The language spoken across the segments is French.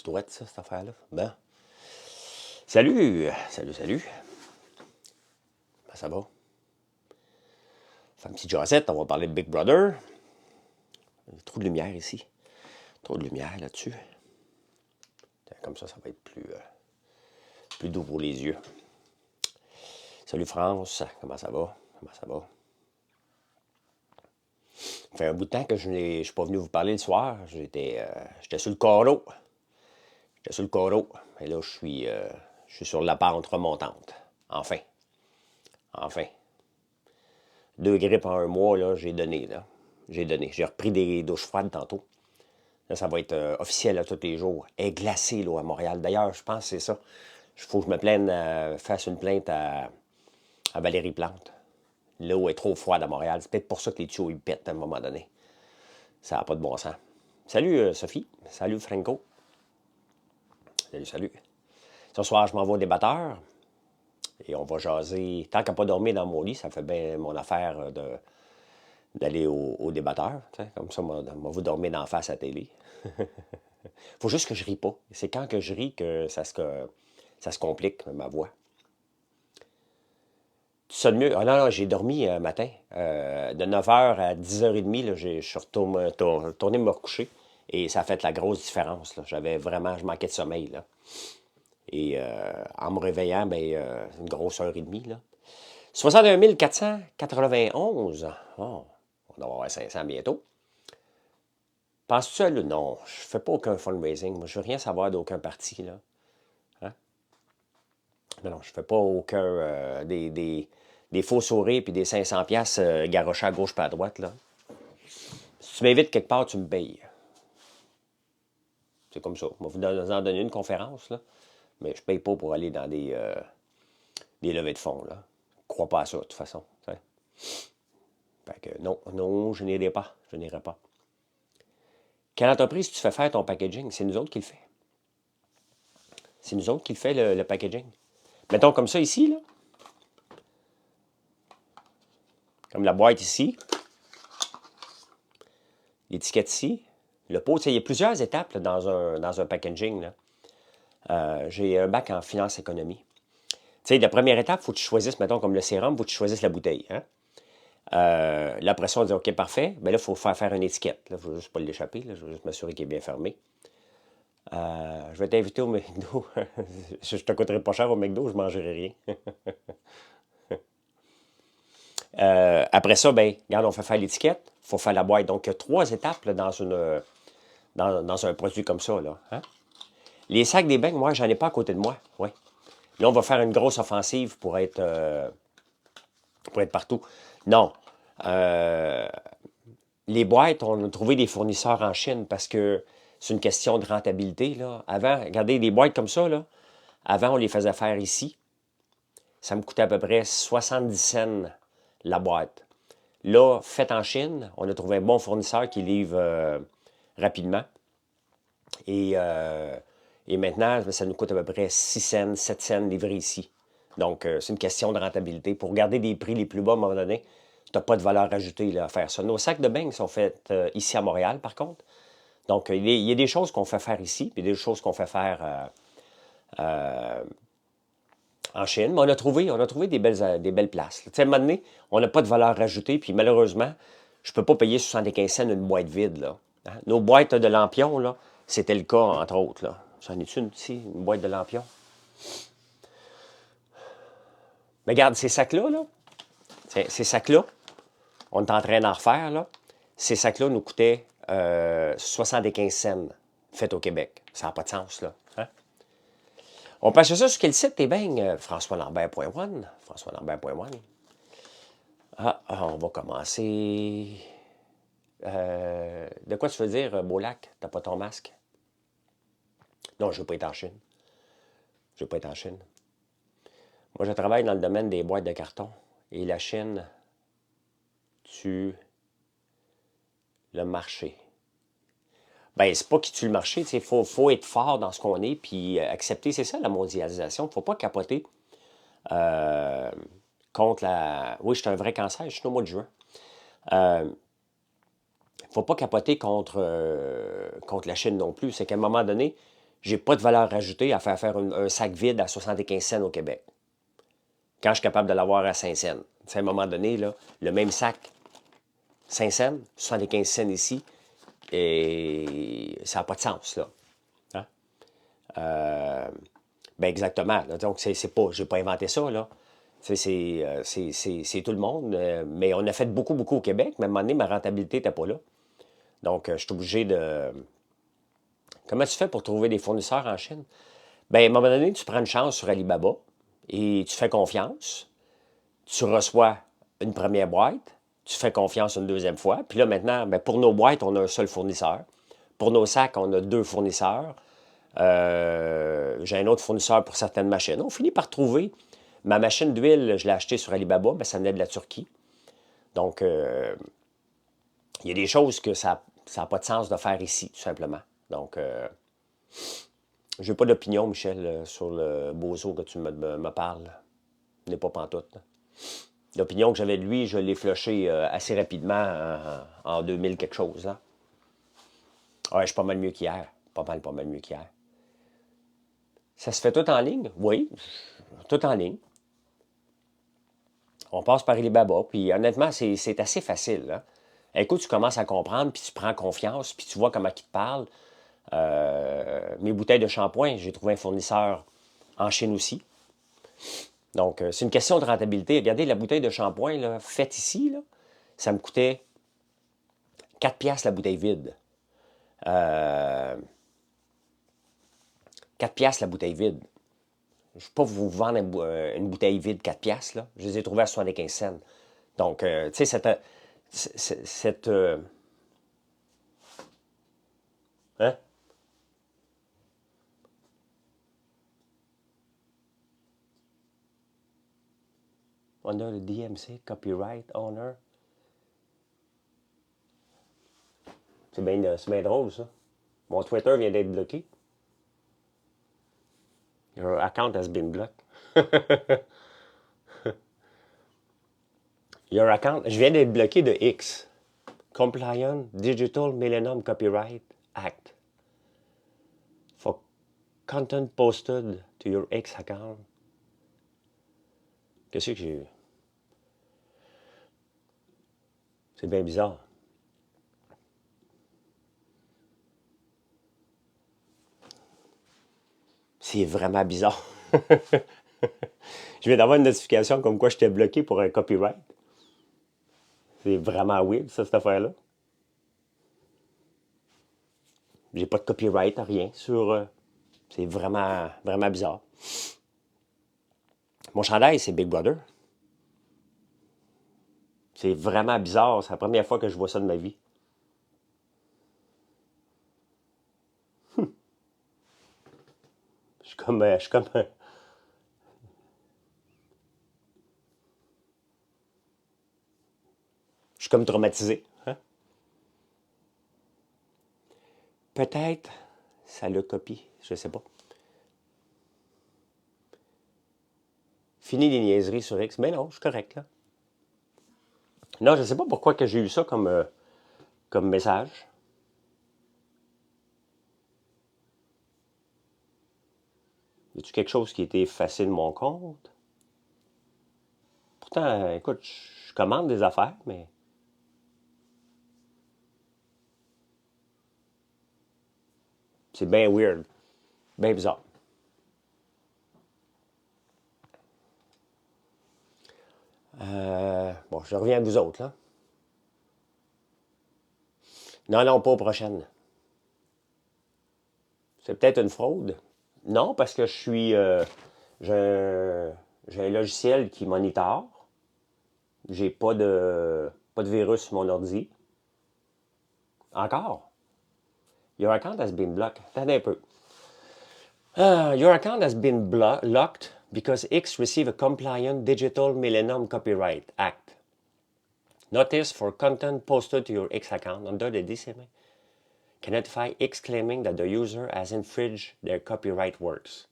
tu dois être ça, cette affaire-là? Ben. Salut! Salut, salut! Ben, ça va? Fait une petite jasette, on va parler de Big Brother. Il y a trop de lumière ici. Trop de lumière là-dessus. Comme ça va être plus doux pour les yeux. Salut France, comment ça va? Comment ça va? Ça fait un bout de temps que je ne suis pas venu vous parler le soir. J'étais sur le carreau. J'étais sur le carreau. Et là, je suis sur la pente remontante. Enfin. Enfin. 2 grippes en un mois, là, j'ai donné, là. J'ai donné. J'ai repris des douches froides tantôt. Là, ça va être officiel là, tous les jours. Elle est glacée, là, à Montréal. D'ailleurs, je pense que c'est ça. Il faut que je me fasse une plainte à Valérie Plante. L'eau est trop froide à Montréal. C'est peut-être pour ça que les tuyaux, ils pètent à un moment donné. Ça n'a pas de bon sens. Salut, Sophie. Salut, Franco. Salut, salut. Ce soir, je m'en vais au débatteur. Et on va jaser. Tant qu'à pas dormir dans mon lit, ça fait bien mon affaire d'aller au débatteur. Comme ça, moi, vous dormir d'en face à la télé. Faut juste que je ris pas. C'est quand que je ris que ça se complique, ma voix. Tu sonnes mieux? Ah non, non, j'ai dormi un matin. De 9h à 10h30, là, je suis retourné me recoucher. Et ça a fait la grosse différence. Là. Je manquais de sommeil. Là. Et en me réveillant, une grosse heure et demie. Là. 61 491. Oh, on va avoir 500 bientôt. Penses-tu ça, là? Non, je fais pas aucun fundraising. Moi, je veux rien savoir d'aucun parti, là. Hein? Non, je fais pas aucun... des faux sourires puis des 500 pièces garochés à gauche pas à droite, là. Si tu m'invites quelque part, tu me payes. C'est comme ça. Je vais vous en donner une conférence, là. Mais je paye pas pour aller dans des levées de fonds, là. Je crois pas à ça, de toute façon. T'sais. Fait que non, non, je n'irai pas. Je n'irai pas. Quelle entreprise tu fais faire ton packaging? C'est nous autres qui le fait. C'est nous autres qui le fait, le packaging. Mettons comme ça ici, là. Comme la boîte ici. L'étiquette ici. Le pot. Il y a plusieurs étapes là, dans un packaging. Là. J'ai un bac en finance économie. Tu sais, la première étape, il faut que tu choisisses, mettons, comme le sérum, il faut que tu choisisses la bouteille. Hein? Là, après ça, on dit OK, parfait. Mais là, il faut faire une étiquette. Là, je ne veux juste pas l'échapper. Je veux juste m'assurer qu'il est bien fermé. Je vais t'inviter au McDo. Je te coûterai pas cher au McDo, je ne mangerai rien. Après ça, regarde, on fait faire l'étiquette, il faut faire la boîte. Donc, il y a 3 étapes là, dans un produit comme ça. Là, hein? Les sacs des beignes, moi, j'en ai pas à côté de moi. Ouais. Là, on va faire une grosse offensive pour être partout. Non. Les boîtes, on a trouvé des fournisseurs en Chine parce que c'est une question de rentabilité. Là. Avant, regardez, des boîtes comme ça, là, avant, on les faisait faire ici. Ça me coûtait à peu près 70 cents la boîte. Là, fait en Chine, on a trouvé un bon fournisseur qui livre rapidement. Et maintenant, ça nous coûte à peu près 6 cents, 7 cents livrés ici. Donc, c'est une question de rentabilité. Pour garder des prix les plus bas à un moment donné, tu n'as pas de valeur ajoutée là, à faire ça. Nos sacs de beignes sont faits ici à Montréal, par contre. Donc, il y a des choses qu'on fait faire ici, puis des choses qu'on fait faire en Chine. Mais on a trouvé des belles places. Tu sais, à un moment donné, on n'a pas de valeur ajoutée, puis malheureusement, je ne peux pas payer 75 cents une boîte vide. Là. Hein? Nos boîtes de lampions, là, c'était le cas, entre autres. Là. J'en ai-tu une ici, une boîte de lampions? Mais regarde, ces sacs-là, ces sacs-là, on est en train d'en refaire, là. Ces sacs-là nous coûtaient 75 cents, faits au Québec. Ça n'a pas de sens, là. Hein? On peut acheter ça sur quel site, tes beignes? FrançoisLambert.one. FrançoisLambert.one. On va commencer. De quoi tu veux dire, Beaulac? T'as pas ton masque? Non, je ne veux pas être en Chine. Je ne veux pas être en Chine. Moi, je travaille dans le domaine des boîtes de carton. Et la Chine tue le marché. C'est pas qu'il tue le marché. Il faut être fort dans ce qu'on est puis accepter. C'est ça, la mondialisation. Il ne faut pas capoter contre la... Oui, je suis un vrai cancer. Je suis au mois de juin. Il ne faut pas capoter contre la Chine non plus. C'est qu'à un moment donné, j'ai pas de valeur ajoutée à faire un sac vide à 75 cents au Québec. Quand je suis capable de l'avoir à 5 cents. À un moment donné, là, le même sac, 5 cents, 75 cents ici, et ça n'a pas de sens, là. Hein? Ben exactement. Là. Donc, c'est pas, j'ai pas inventé ça, là. C'est tout le monde. Mais on a fait beaucoup, beaucoup au Québec, mais à un moment donné, ma rentabilité n'était pas là. Donc, je suis obligé de... Comment tu fais pour trouver des fournisseurs en Chine? Bien, à un moment donné, tu prends une chance sur Alibaba et tu fais confiance. Tu reçois une première boîte, tu fais confiance une deuxième fois. Puis là, maintenant, bien, pour nos boîtes, on a un seul fournisseur. Pour nos sacs, on a deux fournisseurs. J'ai un autre fournisseur pour certaines machines. On finit par trouver. Ma machine d'huile, je l'ai achetée sur Alibaba, bien, ça venait de la Turquie. Donc, il y a des choses que ça n'a pas de sens de faire ici, tout simplement. Donc, je n'ai pas d'opinion, Michel, sur le bozo que tu me parles. N'est pas pantoute. L'opinion que j'avais de lui, je l'ai flushé assez rapidement en 2000 quelque chose. Là. Ouais, je suis pas mal mieux qu'hier. Pas mal mieux qu'hier. Ça se fait tout en ligne? Oui, tout en ligne. On passe par Alibaba, puis honnêtement, c'est assez facile. Là. Écoute, tu commences à comprendre, puis tu prends confiance, puis tu vois comment il te parle. Mes bouteilles de shampoing, j'ai trouvé un fournisseur en Chine aussi. Donc, c'est une question de rentabilité. Regardez, la bouteille de shampoing là, faite ici, là, ça me coûtait 4 piastres la bouteille vide. 4 piastres la bouteille vide. Je ne vais pas vous vendre une bouteille vide 4 piastres. Là. Je les ai trouvées à 75 cents. Donc, tu sais, cette hein? Under le DMC, Copyright Owner. C'est bien drôle, ça. Mon Twitter vient d'être bloqué. Your account has been blocked. Your account... Je viens d'être bloqué de X. Compliant Digital Millennium Copyright Act. For content posted to your X account. Qu'est-ce que j'ai eu? C'est bien bizarre. C'est vraiment bizarre. Je viens d'avoir une notification comme quoi j'étais bloqué pour un copyright. C'est vraiment weird, ça, cette affaire-là. J'ai pas de copyright, rien sur... c'est vraiment, vraiment bizarre. Mon chandail, c'est Big Brother. C'est vraiment bizarre. C'est la première fois que je vois ça de ma vie. Je suis comme... je suis comme... je suis comme traumatisé. Hein? Peut-être ça le copie. Je sais pas. Fini les niaiseries sur X. Mais non, je suis correct, là. Non, je sais pas pourquoi que j'ai eu ça comme message. Y a-tu quelque chose qui a été effacé de mon compte? Pourtant, écoute, je commande des affaires, mais c'est bien weird. Bien bizarre. Bon, je reviens à vous autres, là. Non, non, pas aux prochaines. C'est peut-être une fraude. Non, parce que j'ai un logiciel qui monitore. J'ai pas de virus sur mon ordi. Encore. Your account has been blocked. Attendez un peu. Your account has been locked because X received a compliant Digital Millennium Copyright Act. Notice for content posted to your X account under the DCMA can notify X claiming that the user has infringed their copyright works.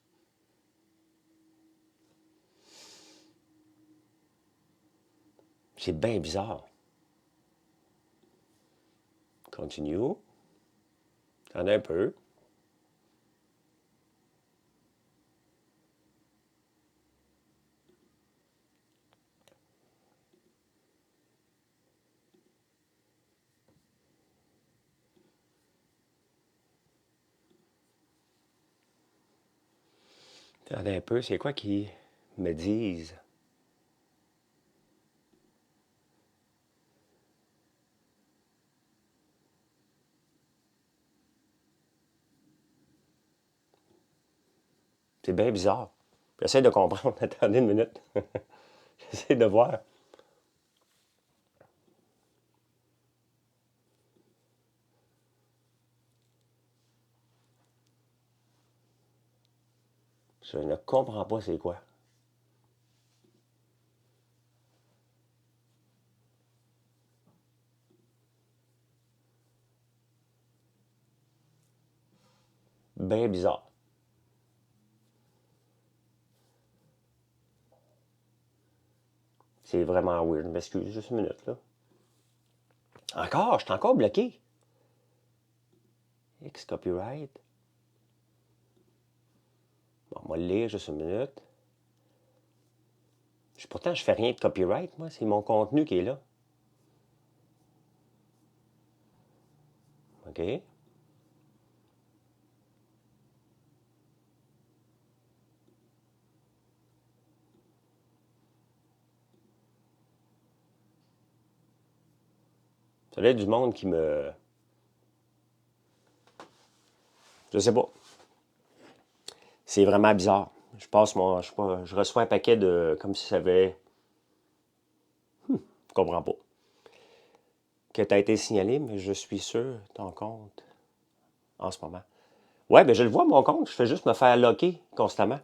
C'est bien bizarre. Continue. Attendez un peu. Attendez un peu, c'est quoi qui me disent? C'est bien bizarre. J'essaie de comprendre. Attendez une minute. J'essaie de voir. Je ne comprends pas c'est quoi. Bien bizarre. C'est vraiment weird. Je m'excuse, juste une minute, là. Encore? Je suis encore bloqué. X copyright. Bon, on va le lire juste une minute. Pourtant, je fais rien de copyright, moi. C'est mon contenu qui est là. OK. Ça doit être du monde qui me... Je sais pas. C'est vraiment bizarre. Je passe mon... Je reçois un paquet de... Comme si ça avait... Je comprends pas. Que tu as été signalé, mais je suis sûr ton compte en ce moment. Ouais, ben je le vois, mon compte. Je fais juste me faire locker constamment.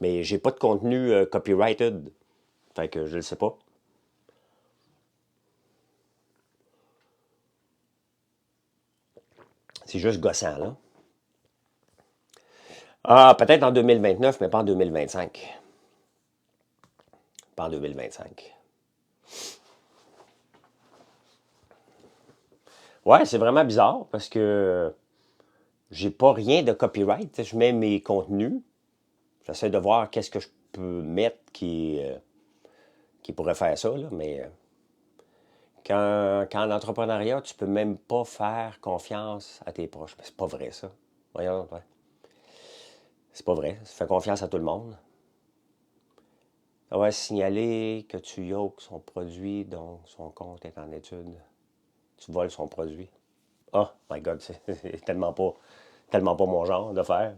Mais j'ai pas de contenu copyrighted. Fait que je le sais pas. C'est juste gossant, là. Ah, peut-être en 2029, mais pas en 2025. Pas en 2025. Ouais, c'est vraiment bizarre parce que j'ai pas rien de copyright. Je mets mes contenus. J'essaie de voir qu'est-ce que je peux mettre qui pourrait faire ça, là, mais quand en entrepreneuriat, tu peux même pas faire confiance à tes proches. C'est pas vrai, ça. Voyons, ouais. C'est pas vrai. Tu fais confiance à tout le monde. Ça va signaler que tu yokes son produit dont son compte est en étude. Tu voles son produit. Oh my God, c'est tellement pas mon genre de faire.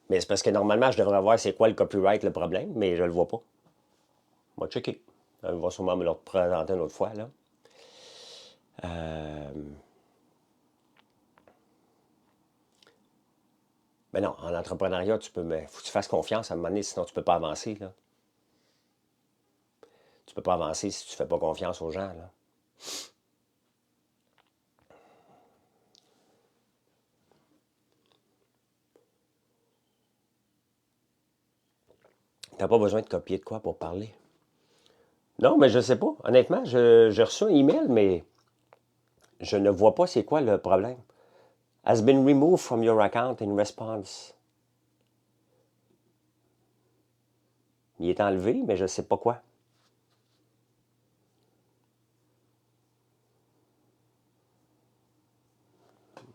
Mais c'est parce que normalement, je devrais voir c'est quoi le copyright, le problème, mais je le vois pas. On va checker. On va sûrement me le représenter une autre fois, là. Euh, Mais non, en entrepreneuriat, faut que tu fasses confiance à un moment donné, sinon tu peux pas avancer, là. Tu peux pas avancer si tu fais pas confiance aux gens, là. T'as pas besoin de copier de quoi pour parler. Non, mais je sais pas. Honnêtement, j'ai reçu un email, mais je ne vois pas c'est quoi le problème. Has been removed from your account in response. Il est enlevé, mais je ne sais pas quoi.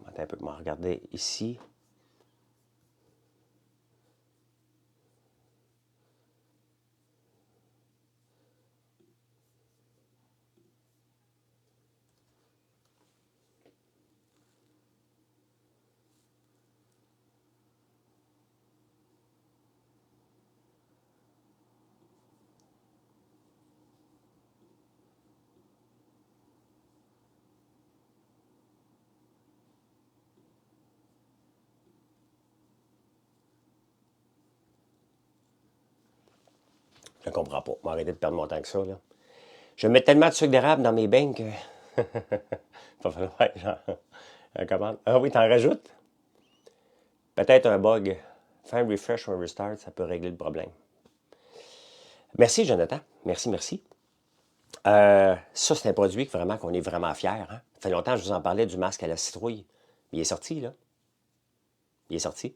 Attends un peu, je vais regarder ici. Je ne comprends pas. Je vais arrêter de perdre mon temps que ça, là. Je mets tellement de sucre d'érable dans mes beignes que... Il va falloir que j'en commande. Ah oui, t'en rajoutes? Peut-être un bug. Faire un refresh ou un restart, ça peut régler le problème. Merci, Jonathan. Merci, merci. Ça, c'est un produit que vraiment qu'on est vraiment fiers. Hein? Ça fait longtemps que je vous en parlais du masque à la citrouille. Il est sorti, là. Il est sorti.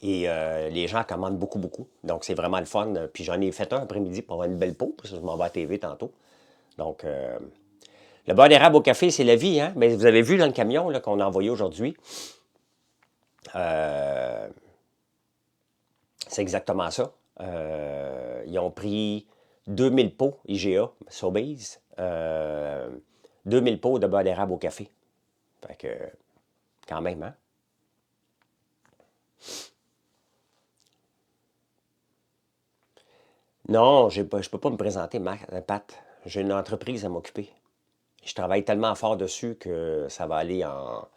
Et les gens commandent beaucoup, beaucoup. Donc, c'est vraiment le fun. Puis j'en ai fait un après-midi pour avoir une belle peau, parce que je m'en vais à la TV tantôt. Donc, Le beurre d'érable au café, c'est la vie, hein? Mais vous avez vu dans le camion qu'on a envoyé aujourd'hui. C'est exactement ça. Ils ont pris 2000 pots IGA, Sobeys. 2000 pots de beurre d'érable au café. Fait que, quand même, hein? Non, je ne peux pas me présenter, Pat. J'ai une entreprise à m'occuper. Je travaille tellement fort dessus que ça va aller en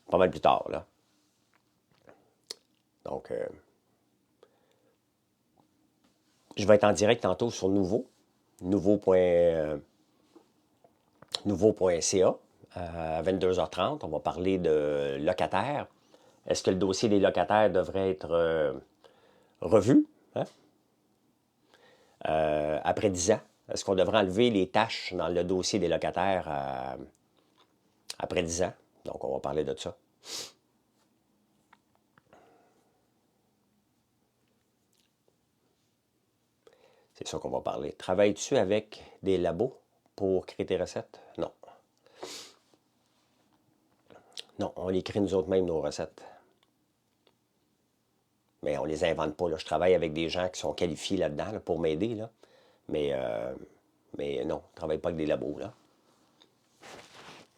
pas mal plus tard, là. Donc, je vais être en direct tantôt sur nouveau.ca à 22h30. On va parler de locataires. Est-ce que le dossier des locataires devrait être revu, hein, après 10 ans? Est-ce qu'on devrait enlever les tâches dans le dossier des locataires après 10 ans? Donc, on va parler de ça. C'est ça qu'on va parler. Travailles-tu avec des labos pour créer tes recettes? Non. Non, on les crée nous autres mêmes, nos recettes. Mais on les invente pas, là. Je travaille avec des gens qui sont qualifiés là-dedans là, pour m'aider, là. Mais, euh, mais non, je ne travaille pas avec des labos, là.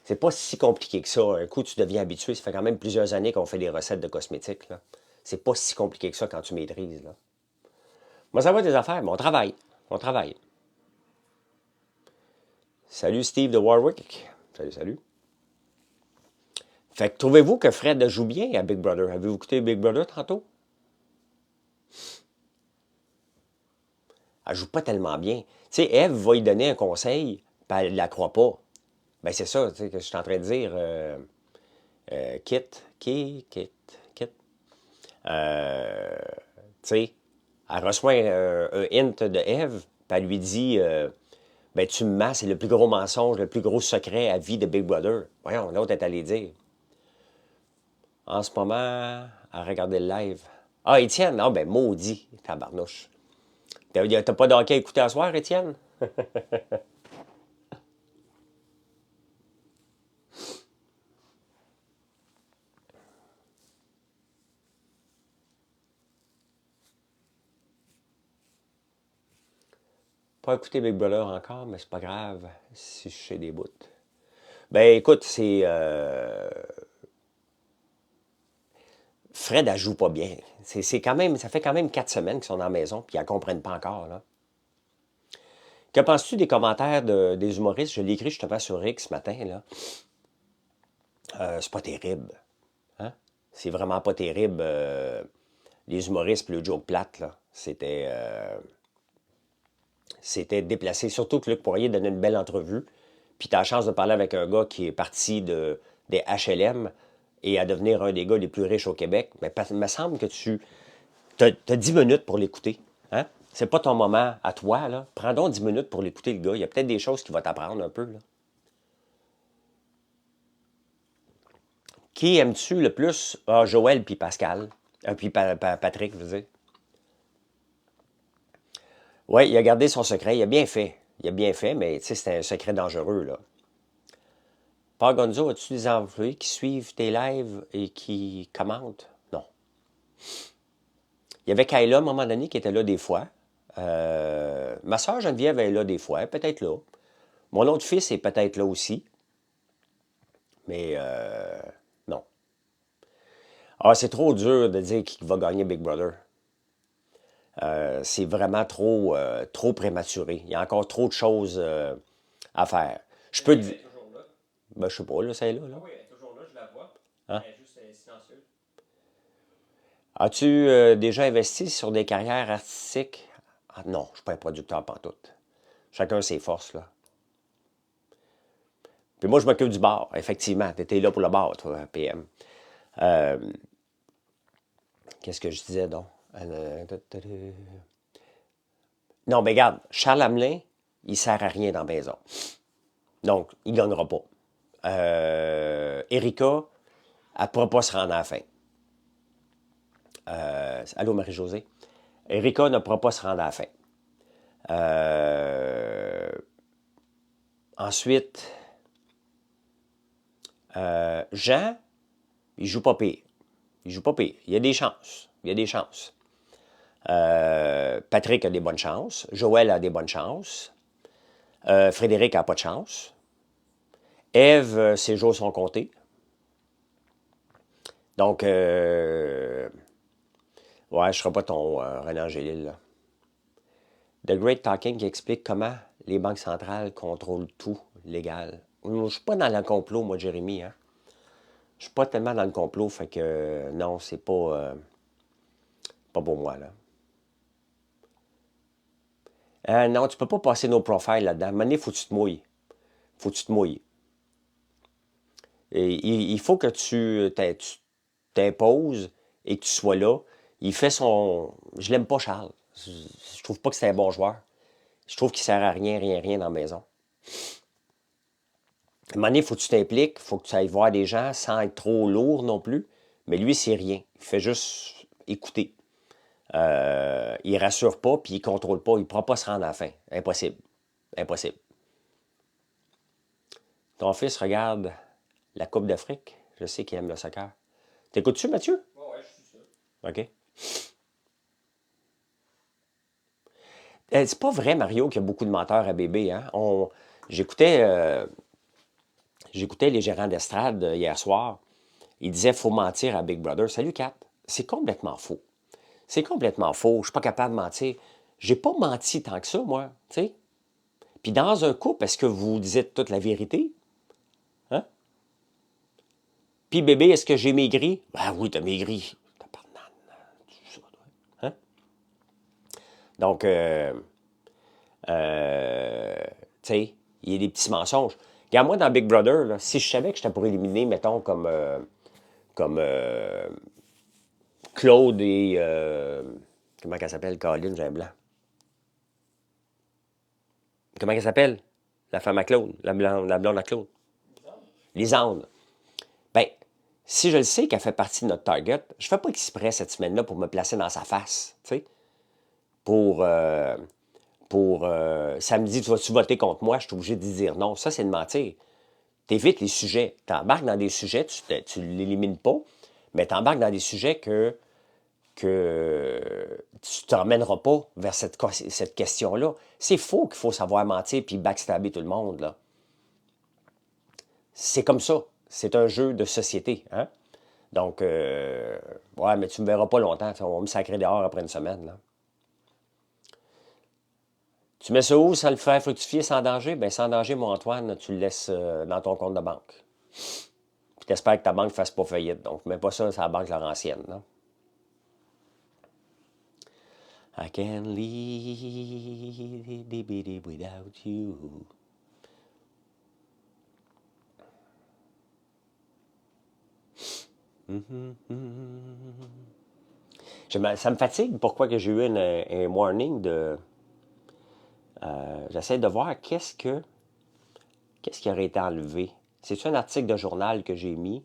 C'est pas si compliqué que ça. Un coup, tu deviens habitué. Ça fait quand même plusieurs années qu'on fait des recettes de cosmétiques, là. C'est pas si compliqué que ça quand tu maîtrises, là. Moi, ça va des affaires, mais on travaille. On travaille. Salut Steve de Warwick. Salut, salut. Fait que trouvez-vous que Fred joue bien à Big Brother? Avez-vous écouté Big Brother tantôt? Elle joue pas tellement bien. Tu sais, Eve va lui donner un conseil, puis elle ne la croit pas. Ben c'est ça, tu sais, que je suis en train de dire. Kit. Euh, tu sais, elle reçoit un hint de Eve, puis elle lui dit ben tu me mens, c'est le plus gros mensonge, le plus gros secret à vie de Big Brother. Voyons, l'autre est allé dire. En ce moment, à regarder le live. Ah, Étienne, ah ben maudit, tabarnouche. T'as pas de hockey à écouter à soir, Étienne? Pas écouté Big Brother encore, mais c'est pas grave si je fais des bouts. Ben écoute, c'est Fred, elle joue pas bien. C'est quand même, ça fait quand même 4 semaines qu'ils sont dans la maison, puis ils ne comprennent pas encore, là. Que penses-tu des commentaires des humoristes? Je l'ai écrit justement sur X ce matin, là. C'est pas terrible. Hein? C'est vraiment pas terrible. Les humoristes puis le joke plate, là. C'était déplacé. Surtout que Luc Poirier donnait une belle entrevue. Puis tu as la chance de parler avec un gars qui est parti des HLM et à devenir un des gars les plus riches au Québec. Mais il me semble que tu as 10 minutes pour l'écouter. Hein? C'est pas ton moment à toi, là. Prends donc 10 minutes pour l'écouter, le gars. Il y a peut-être des choses qu'il va t'apprendre un peu, là. Qui aimes-tu le plus? Ah, Joël puis Pascal. Puis Patrick, je veux dire. Oui, il a gardé son secret. Il a bien fait. Il a bien fait, mais tu sais, c'est un secret dangereux, là. Par Gonzo, as-tu des employés qui suivent tes lives et qui commentent? Non. Il y avait Kayla, à un moment donné, qui était là des fois. Ma soeur Geneviève est là des fois, peut-être là. Mon autre fils est peut-être là aussi, mais non. Ah, c'est trop dur de dire qui va gagner Big Brother. C'est vraiment trop prématuré. Il y a encore trop de choses à faire. Je peux te dire. Ben, je sais pas, là, c'est là, là. Hein? As-tu déjà investi sur des carrières artistiques? Ah, non, je ne suis pas un producteur pantoute. Chacun ses forces, là. Puis moi, je m'occupe du bar, effectivement. Tu étais là pour le bar, toi, PM. Euh, Qu'est-ce que je disais, donc? Non, mais regarde, Charles Hamelin, il sert à rien dans la maison. Donc, il ne gagnera pas. Erika, elle ne pourra pas se rendre à la fin. Allô, Marie-Josée? Erika ne pourra pas se rendre à la fin. Ensuite, Jean, il joue pas pire. Il joue pas pire. Il y a des chances. Il y a des chances. Patrick a des bonnes chances. Joël a des bonnes chances. Frédéric n'a pas de chance. Ève, ses jours sont comptés. Donc, ouais, je ne serai pas ton René Angélil, là. The Great Talking qui explique comment les banques centrales contrôlent tout légal. Je ne suis pas dans le complot, moi, Jérémy. Hein? Je suis pas tellement dans le complot, fait que non, c'est pas pour moi, là. Non, tu peux pas passer nos profils là-dedans. À un moment donné, faut que tu te mouilles. Faut que tu te mouilles. Et il faut que tu t'imposes et que tu sois là. Il fait son... Je l'aime pas, Charles. Je trouve pas que c'est un bon joueur. Je trouve qu'il sert à rien, rien, rien dans la maison. À un moment donné, il faut que tu t'impliques, il faut que tu ailles voir des gens sans être trop lourd non plus. Mais lui, c'est rien. Il fait juste écouter. Il rassure pas, puis il contrôle pas. Il ne pourra pas se rendre à la fin. Impossible. Impossible. Ton fils regarde la Coupe d'Afrique. Je sais qu'il aime le soccer. T'écoutes-tu, Mathieu? Ouais, je suis ça. OK. C'est pas vrai, Mario, qu'il y a beaucoup de menteurs à bébé. Hein? J'écoutais les gérants d'estrade hier soir. Ils disaient faut mentir à Big Brother. Salut, Cap. C'est complètement faux. C'est complètement faux. Je suis pas capable de mentir. J'ai pas menti tant que ça, moi. Tu sais? Puis dans un couple, est-ce que vous dites toute la vérité? Hein? Puis bébé, est-ce que j'ai maigri? Ben oui, t'as maigri. Hein? Donc, tu sais, il y a des petits mensonges. Regarde, moi, dans Big Brother, là, si je savais que j'étais pour éliminer, mettons, comme Claude et... comment elle s'appelle? Colin, j'ai un blanc. Comment elle s'appelle? La femme à Claude. La blonde à Claude. Lisande. Ben, si je le sais qu'elle fait partie de notre target, je fais pas exprès cette semaine-là pour me placer dans sa face, tu sais. Pour, samedi, tu vas-tu voter contre moi? Je suis obligé de dire non. Ça, c'est de mentir. T'évites les sujets. T'embarques dans des sujets, tu ne l'élimines pas, mais t'embarques dans des sujets que tu ne t'emmèneras pas vers cette question-là. C'est faux qu'il faut savoir mentir puis backstabber tout le monde, là. C'est comme ça. C'est un jeu de société, hein? Donc, ouais, mais tu me verras pas longtemps. On va me sacrer dehors après une semaine, là. Tu mets ça où sans le faire fructifier sans danger? Bien, sans danger, mon Antoine, tu le laisses dans ton compte de banque. Puis t'espères que ta banque ne fasse pas faillite. Donc, mets pas ça sur la banque Laurentienne, là. I can't live without you. Ça me fatigue. Pourquoi que j'ai eu un warning de... j'essaie de voir qu'est-ce qui aurait été enlevé. C'est-tu un article de journal que j'ai mis?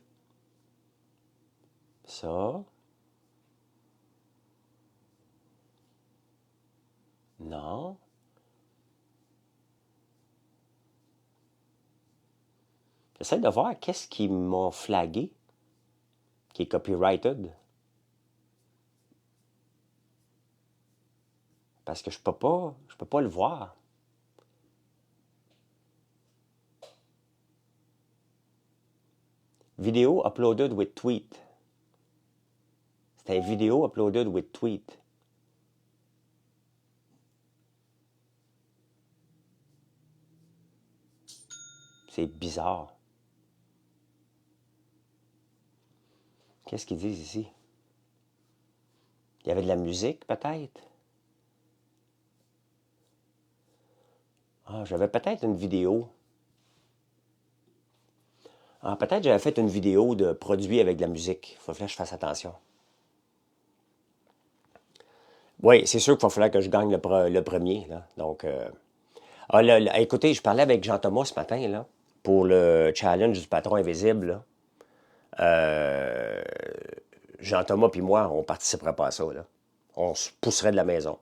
Ça? Non. J'essaie de voir qu'est-ce qui m'a flagué, qui est copyrighted. Parce que je peux pas le voir. Vidéo uploaded with tweet. C'était une vidéo uploaded with tweet. C'est bizarre. Qu'est-ce qu'ils disent ici? Il y avait de la musique, peut-être? Ah, j'avais peut-être une vidéo. Ah, peut-être j'avais fait une vidéo de produits avec de la musique. Il faudrait que je fasse attention. Oui, c'est sûr qu'il va falloir que je gagne le premier, là. Donc, écoutez, je parlais avec Jean-Thomas ce matin, là, pour le challenge du patron invisible, là. Jean-Thomas puis moi, on ne participerait pas à ça, là. On se pousserait de la maison.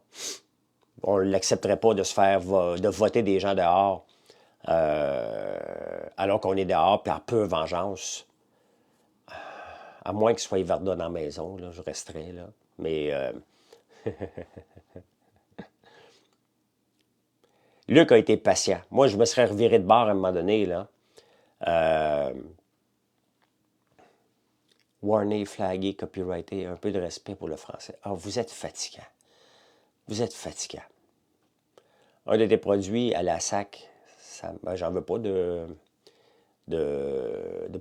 On ne l'accepterait pas de se faire de voter des gens dehors Alors qu'on est dehors, puis en pure vengeance. À moins qu'il soit Varda dans la maison, là, je resterai là. Mais Luc a été patient. Moi, je me serais reviré de bord à un moment donné, là. Euh, Warné, flagué, copyrighté, un peu de respect pour le français. Ah, vous êtes fatigant. Vous êtes fatigant. Un de tes produits à la SAC, ben, j'en veux pas de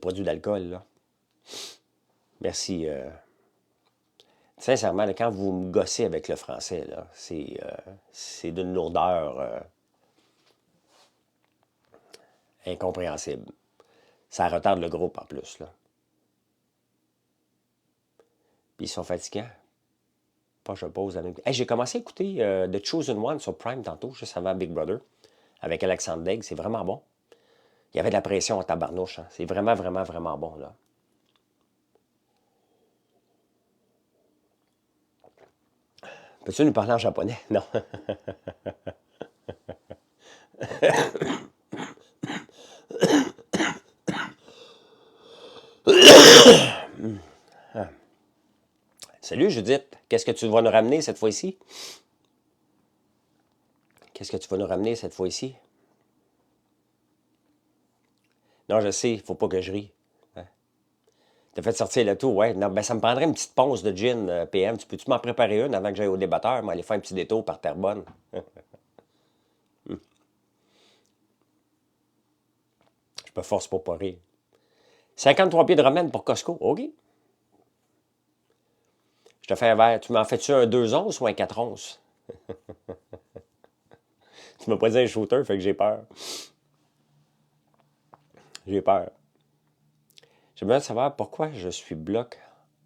produits d'alcool, là. Merci. Sincèrement, là, quand vous me gossez avec le français, là, c'est d'une lourdeur incompréhensible. Ça retarde le groupe en plus, là. Puis ils sont fatigants. Pas je pose la même. Hey, j'ai commencé à écouter The Chosen One sur Prime tantôt, juste avant Big Brother, avec Alexandre Daigle. C'est vraiment bon. Il y avait de la pression en tabarnouche. Hein. C'est vraiment, vraiment, vraiment bon, là. Peux-tu nous parler en japonais? Non. Salut Judith, qu'est-ce que tu vas nous ramener cette fois-ci? Qu'est-ce que tu vas nous ramener cette fois-ci? Non, je sais, il faut pas que je rie. Hein? T'as fait sortir le tout, ouais. Non, ben ça me prendrait une petite ponce de gin PM. Tu peux-tu m'en préparer une avant que j'aille au débatteur? Moi, aller faire un petit détour par Terrebonne. Je me force pour pas rire. 53 pieds de romaine pour Costco. OK. Je te fais un verre. Tu m'en fais-tu un 2 onces ou un 4 onces? Tu m'as pas dit un shooter, fait que j'ai peur. J'ai peur. J'aimerais savoir pourquoi je suis bloqué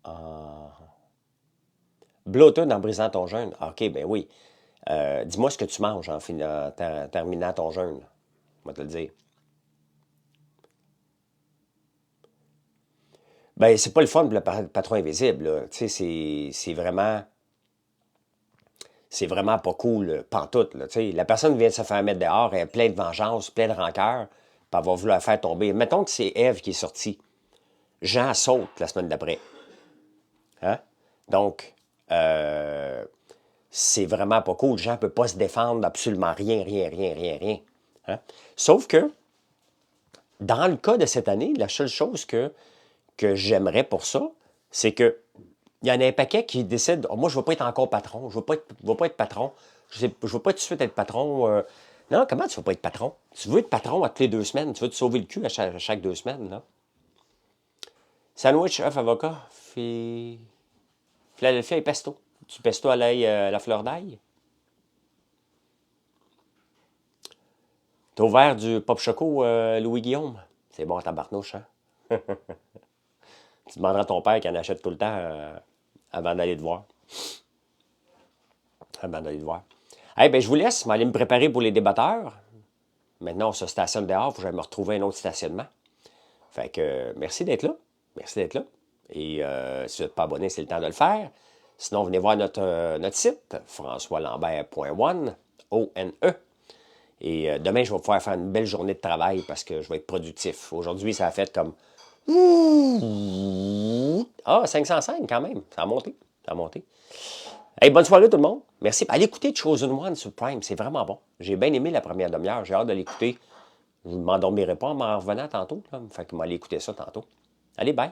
en Bluetooth en brisant ton jeûne. Ah, OK, ben oui. Dis-moi ce que tu manges en terminant ton jeûne. On va te le dire. Ben, c'est pas le fun pour le patron invisible, là. Tu sais, c'est vraiment pas cool, pantoute, là. Tu sais, la personne vient de se faire mettre dehors, elle est pleine de vengeance, pleine de rancœur, puis elle va vouloir faire tomber. Mettons que c'est Ève qui est sortie. Jean saute la semaine d'après. Hein? Donc, c'est vraiment pas cool. Jean ne peut pas se défendre d'absolument rien, rien, rien, rien, rien. Hein? Sauf que, dans le cas de cette année, la seule chose que j'aimerais pour ça, c'est que il y en a un paquet qui décide, oh, moi, je ne veux pas être encore patron, je ne veux pas être patron, je ne veux pas tout de suite être patron. Non, comment tu ne veux pas être patron? Tu veux être patron à toutes les 2 semaines, tu veux te sauver le cul à chaque 2 semaines, là. Sandwich, œuf, avocat, Philadelphia et pesto. Du pesto à l'ail, à la fleur d'ail. T'as ouvert du pop choco Louis-Guillaume? C'est bon, tabarnouche, hein? Tu demanderas à ton père qu'il en achète tout le temps avant d'aller te voir. Avant d'aller te voir. Eh bien, je vous laisse m'aller me préparer pour les débatteurs. Maintenant, on se stationne dehors. Il faut que j'aille me retrouver un autre stationnement. Fait que merci d'être là. Merci d'être là. Et si vous n'êtes pas abonné, c'est le temps de le faire. Sinon, venez voir notre site, françoislambert.one, O-N-E. Et demain, je vais pouvoir faire une belle journée de travail parce que je vais être productif. Aujourd'hui, ça a fait comme... Ah, 505 quand même. Ça a monté. Ça a monté. Hey, bonne soirée tout le monde. Merci. Allez écouter Chosen One sur Prime. C'est vraiment bon. J'ai bien aimé la première demi-heure. J'ai hâte de l'écouter. Je ne m'endormirai pas en m'en revenant tantôt. Là. Fait que m'aller écouter ça tantôt. Allez, bye.